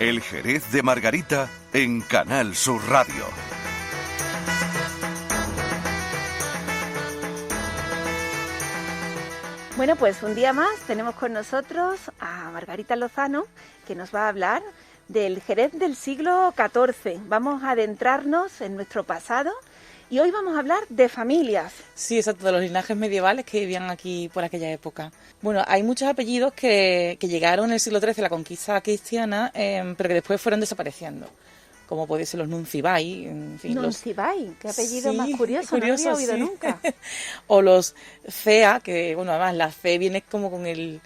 El Jerez de Margarita en Canal Sur Radio. Bueno, pues un día más tenemos con nosotros a Margarita Lozano, que nos va a hablar del Jerez del siglo XIV. Vamos a adentrarnos en nuestro pasado y hoy vamos a hablar de familias. Sí, exacto, de los linajes medievales que vivían aquí por aquella época. Bueno, hay muchos apellidos que llegaron en el siglo XIII, la conquista cristiana, pero que después fueron desapareciendo, como puede ser los Nuncibay. En fin, Nuncibay, qué apellido sí, más curioso, no había oído sí. nunca. O los Cea, que bueno, además la C viene como con el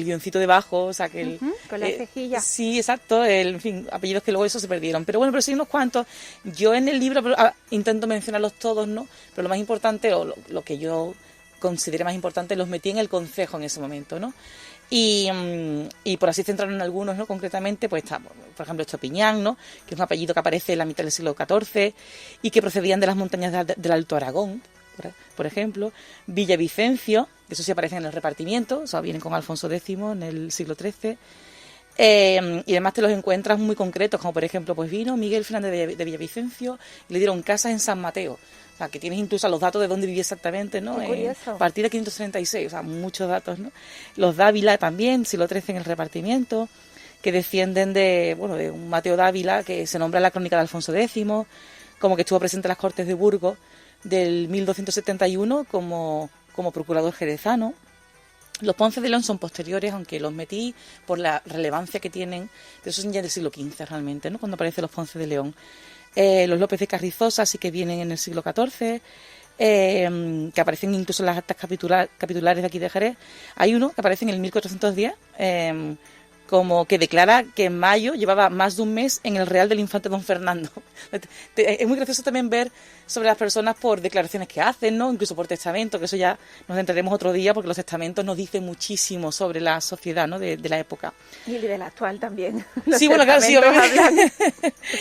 guioncito debajo, o sea que con la cejilla. Sí, exacto, en fin, apellidos que luego eso se perdieron. Pero bueno, pero sí unos cuantos. Yo en el libro intento mencionarlos todos, ¿no? Pero lo más importante, o lo que yo consideré más importante, los metí en el concejo en ese momento, ¿no? Y por así centrarnos en algunos, ¿no? Concretamente, pues está, por ejemplo, Estopiñán, ¿no? Que es un apellido que aparece en la mitad del siglo XIV y que procedían de las montañas del Alto Aragón, por ejemplo. Villavicencio, que eso sí aparece en el repartimiento, o sea, vienen con Alfonso X en el siglo XIII. Y además te los encuentras muy concretos, como por ejemplo, pues vino Miguel Fernández de Villavicencio y le dieron casa en San Mateo. O sea, que tienes incluso los datos de dónde vivía exactamente, ¿no? A partir de 536, o sea, muchos datos, ¿no? Los Dávila también, siglo XIII en el repartimiento, que descienden de un Mateo Dávila, que se nombra en la crónica de Alfonso X, como que estuvo presente en las Cortes de Burgos del 1271 como procurador jerezano. Los Ponce de León son posteriores, aunque los metí por la relevancia que tienen, pero eso son ya del siglo XV realmente, ¿no? Cuando aparecen los Ponce de León. Los López de Carrizosa sí que vienen en el siglo XIV, que aparecen incluso en las actas capitulares de aquí de Jerez. Hay uno que aparece en el 1410, como que declara que en mayo llevaba más de un mes en el Real del Infante Don Fernando. Es muy gracioso también ver sobre las personas por declaraciones que hacen, ¿no? Incluso por testamento, que eso ya nos entraremos otro día, porque los testamentos nos dicen muchísimo sobre la sociedad, ¿no? de la época. Y de la actual también. Sí, bueno, claro, sí, obviamente. Hablan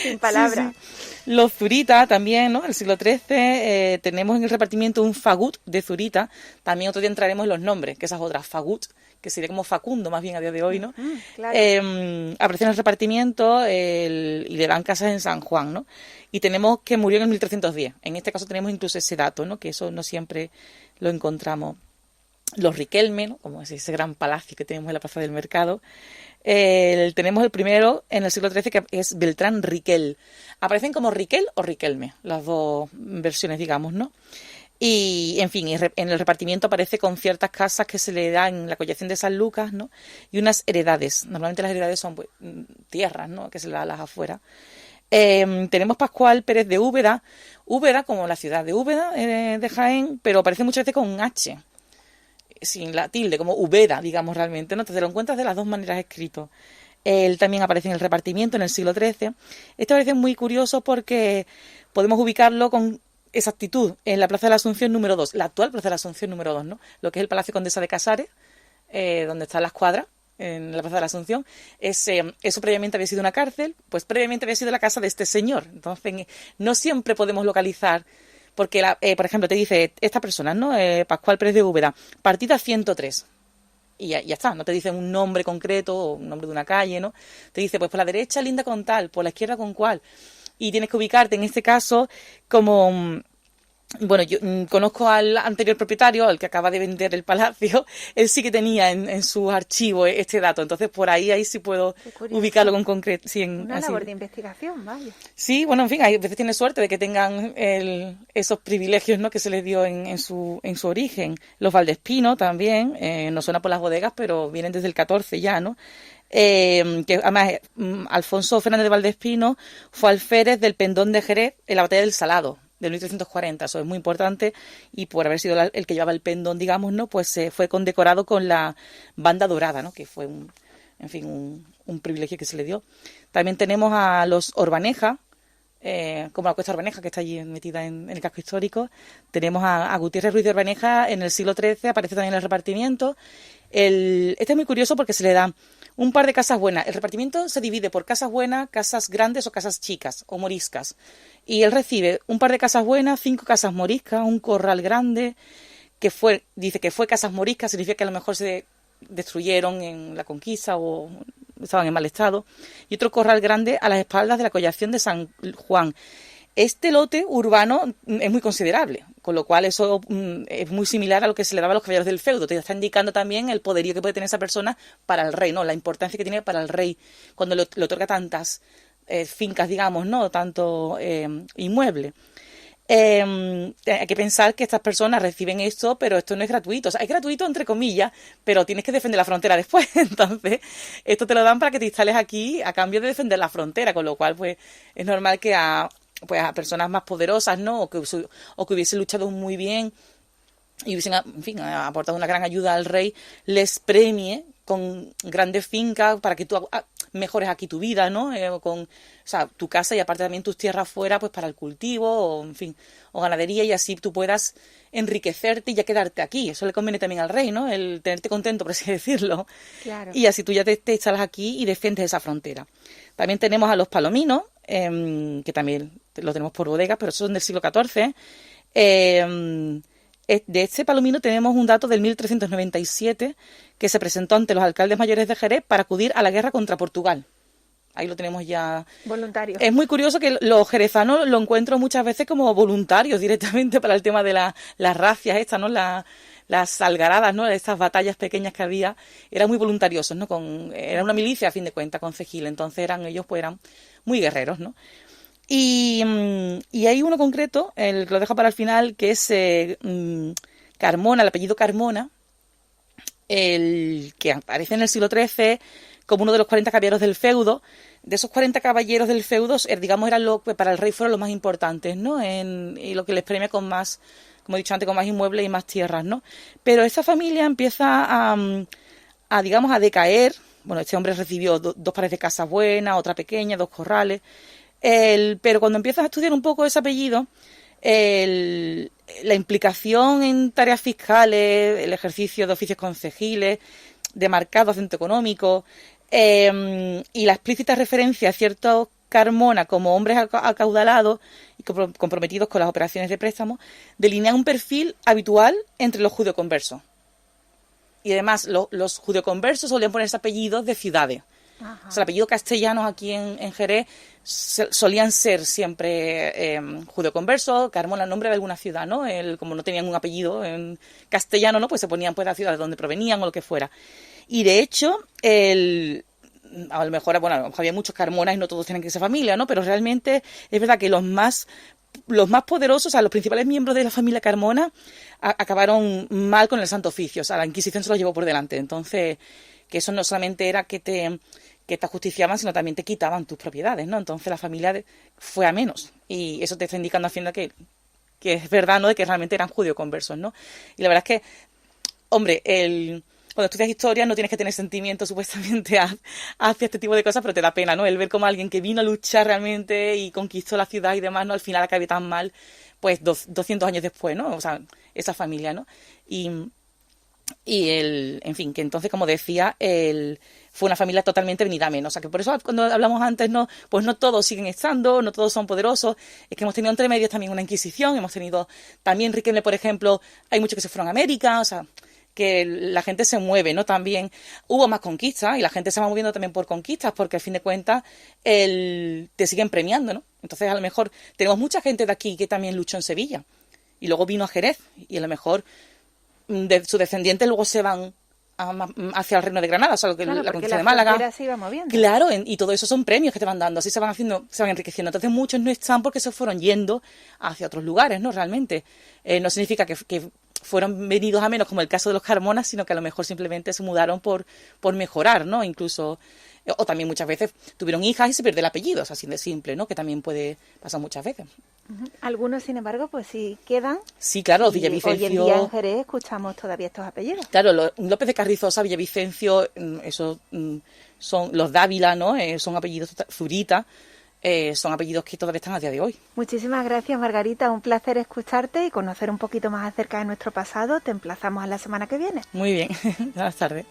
sin palabras. Sí, sí. Los Zurita también, ¿no? El siglo XIII tenemos en el repartimiento un Fagut de Zurita. También otro día entraremos en los nombres, que esas otras Fagut, que sería como Facundo más bien a día de hoy, ¿no? Claro. Aparece en el repartimiento y le dan casas en San Juan, ¿no? Y tenemos que murió en el 1310. En este caso tenemos incluso ese dato, ¿no? Que eso no siempre lo encontramos. Los Riquelme, ¿no? Como es ese gran palacio que tenemos en la Plaza del Mercado. Tenemos el primero en el siglo XIII, que es Beltrán Riquel. Aparecen como Riquel o Riquelme, las dos versiones, digamos, ¿no? Y, en fin, en el repartimiento aparece con ciertas casas que se le dan en la collación de San Lucas, ¿no? Y unas heredades. Normalmente las heredades son pues, tierras, ¿no? Que se le dan las afuera. Tenemos Pascual Pérez de Úbeda, como la ciudad de Úbeda, de Jaén, pero aparece muchas veces con un H, sin la tilde, como Úbeda, digamos realmente, ¿no? Entonces lo encuentras de las dos maneras escrito. Él también aparece en el repartimiento en el siglo XIII. Esto parece muy curioso porque podemos ubicarlo con exactitud en la Plaza de la Asunción número 2, la actual Plaza de la Asunción número 2, ¿no? Lo que es el Palacio Condesa de Casares, donde están las cuadras, en la Plaza de la Asunción. Eso previamente había sido una cárcel, pues previamente había sido la casa de este señor. Entonces, no siempre podemos localizar, porque, por ejemplo, te dice esta persona, ¿no? Pascual Pérez de Úbeda, partida 103. Y ya está, no te dicen un nombre concreto o un nombre de una calle, ¿no? Te dice, pues por la derecha linda con tal, por la izquierda con cual. Y tienes que ubicarte en este caso como... Bueno, yo conozco al anterior propietario, al que acaba de vender el palacio. Él sí que tenía en su archivo este dato, entonces por ahí sí puedo ubicarlo con concreto. Sí, una labor de investigación, vaya. Sí, bueno, en fin, a veces tiene suerte de que tengan esos privilegios, ¿no? Que se les dio en su origen. Los Valdespino también, no suena por las bodegas, pero vienen desde el 14 ya, ¿no? Que además Alfonso Fernández de Valdespino fue alférez del Pendón de Jerez en la batalla del Salado del 1340, eso es muy importante, y por haber sido el que llevaba el pendón, digamos, ¿no? Pues fue condecorado con la banda dorada, ¿no? Que fue un privilegio que se le dio. También tenemos a los Orbaneja, como la Cuesta Orbaneja, que está allí metida en el casco histórico. Tenemos a Gutiérrez Ruiz de Orbaneja en el siglo XIII, aparece también en el repartimiento. Este es muy curioso porque se le da un par de casas buenas. El repartimiento se divide por casas buenas, casas grandes o casas chicas o moriscas. Y él recibe un par de casas buenas, 5 casas moriscas, un corral grande, dice que fue casas moriscas, significa que a lo mejor se destruyeron en la conquista o estaban en mal estado, y otro corral grande a las espaldas de la collación de San Juan. Este lote urbano es muy considerable, con lo cual eso es muy similar a lo que se le daba a los caballeros del feudo. Te está indicando también el poderío que puede tener esa persona para el rey, ¿no? La importancia que tiene para el rey cuando le otorga tantas fincas, digamos, ¿no? Tanto inmueble. Hay que pensar que estas personas reciben esto, pero esto no es gratuito. O sea, es gratuito entre comillas, pero tienes que defender la frontera después. Entonces, esto te lo dan para que te instales aquí a cambio de defender la frontera, con lo cual, pues, es normal que a personas más poderosas, ¿no? O que hubiesen luchado muy bien y hubiesen, en fin, aportado una gran ayuda al rey, les premie con grandes fincas para que tú mejores aquí tu vida, ¿no? O sea, tu casa y aparte también tus tierras fuera, pues para el cultivo o, en fin, o ganadería, y así tú puedas enriquecerte y ya quedarte aquí. Eso le conviene también al rey, ¿no? El tenerte contento, por así decirlo. Claro. Y así tú ya te instalas aquí y defiendes esa frontera. También tenemos a los palominos, que también lo tenemos por bodegas, pero son del siglo XIV. De este palomino tenemos un dato del 1397 que se presentó ante los alcaldes mayores de Jerez para acudir a la guerra contra Portugal. Ahí lo tenemos ya. Voluntario. Es muy curioso que los jerezanos lo encuentro muchas veces como voluntarios directamente para el tema de las racias estas, ¿no? Las algaradas, ¿no? Estas batallas pequeñas que había, eran muy voluntariosos, ¿no? Era una milicia, a fin de cuentas, concejil. Entonces ellos eran muy guerreros, ¿no? Y hay uno concreto, el que lo dejo para el final, que es Carmona, el apellido Carmona, el que aparece en el siglo XIII como uno de los 40 caballeros del feudo. De esos 40 caballeros del feudo, digamos, eran los que para el rey fueron los más importantes, ¿no? Y lo que les premia con más, como he dicho antes, con más inmuebles y más tierras, ¿no? Pero esa familia empieza digamos, a decaer. Bueno, este hombre recibió dos pares de casas buenas, otra pequeña, 2 corrales. Pero cuando empiezas a estudiar un poco ese apellido, la implicación en tareas fiscales, el ejercicio de oficios concejiles, de marcado acento económico, y la explícita referencia a ciertos Carmona como hombres acaudalados y comprometidos con las operaciones de préstamo, delinean un perfil habitual entre los judeoconversos. Y además, los judeoconversos solían ponerse apellidos de ciudades. Ajá. O sea, el apellido castellanos aquí en Jerez solían ser siempre judeoconversos. Carmona, el nombre de alguna ciudad, ¿no? Como no tenían un apellido en castellano, ¿no? Pues se ponían pues la ciudad de donde provenían o lo que fuera. Y de hecho, a lo mejor, bueno, había muchos Carmonas y no todos tienen que ser familia, ¿no? Pero realmente es verdad que los más poderosos, o sea, los principales miembros de la familia Carmona acabaron mal con el Santo Oficio. O sea, la Inquisición se los llevó por delante. Entonces, que eso no solamente era que te ajusticiaban, sino también te quitaban tus propiedades, ¿no? Entonces la familia fue a menos. Y eso te está indicando al final que es verdad, ¿no? De que realmente eran judeoconversos, ¿no? Y la verdad es que, hombre, cuando estudias historia no tienes que tener sentimientos supuestamente hacia este tipo de cosas, pero te da pena, ¿no? El ver como alguien que vino a luchar realmente y conquistó la ciudad y demás, ¿no? Al final acabe tan mal, pues 200 años después, ¿no? O sea, esa familia, ¿no? En fin, que entonces, como decía, fue una familia totalmente venida a menos. O sea, que por eso cuando hablamos antes, pues no todos siguen estando, no todos son poderosos. Es que hemos tenido entre medios también una Inquisición, hemos tenido también Riquelme, por ejemplo, hay muchos que se fueron a América, o sea, que la gente se mueve, ¿no? También hubo más conquistas y la gente se va moviendo también por conquistas, porque al fin de cuentas te siguen premiando, ¿no? Entonces, a lo mejor tenemos mucha gente de aquí que también luchó en Sevilla y luego vino a Jerez y a lo mejor sus descendientes luego se van hacia el Reino de Granada, o sea, la conquista de Málaga. Se iba moviendo. Claro, y todo eso son premios que te van dando, así se van enriqueciendo. Entonces muchos no están porque se fueron yendo hacia otros lugares, ¿no? Realmente. No significa que fueron venidos a menos, como el caso de los Carmonas, sino que a lo mejor simplemente se mudaron por mejorar, ¿no? Incluso, o también muchas veces tuvieron hijas y se pierde el apellido, o sea, así de simple, ¿no? Que también puede pasar muchas veces. Algunos, sin embargo, pues sí quedan. Sí, claro, los Villavicencio. Hoy en día en Jerez escuchamos todavía estos apellidos. Claro, López de Carrizosa, Villavicencio, esos son los Dávila, ¿no? Son apellidos, Zurita, son apellidos que todavía están a día de hoy. Muchísimas gracias, Margarita. Un placer escucharte y conocer un poquito más acerca de nuestro pasado. Te emplazamos a la semana que viene. Muy bien. Buenas tardes.